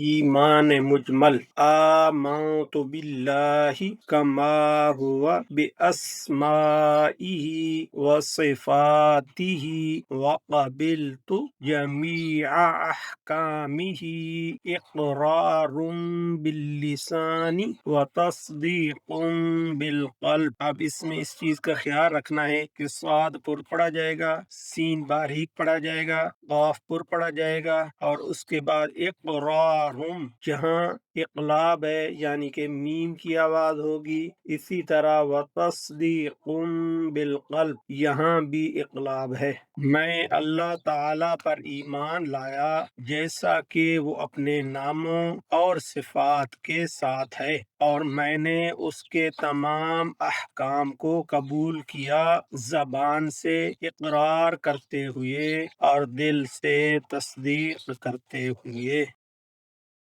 ایمان مجمل آمنت باللہ کما ہوا باسمائہ وصفاتہ وقبلت جمیع احکامہ اقرار باللسان وتصدیق بالقلب۔ اب اس میں اس چیز کا خیال رکھنا ہے کہ صاد پر پڑھا جائے گا، سین باریک پڑھا جائے گا، قاف پر پڑھا جائے گا، اور اس کے بعد اقرار جہاں اقلاب ہے یعنی کہ میم کی آواز ہوگی، اسی طرح وتصدیق بالقلب یہاں بھی اقلاب ہے۔ میں اللہ تعالی پر ایمان لایا جیسا کہ وہ اپنے ناموں اور صفات کے ساتھ ہے، اور میں نے اس کے تمام احکام کو قبول کیا، زبان سے اقرار کرتے ہوئے اور دل سے تصدیق کرتے ہوئے۔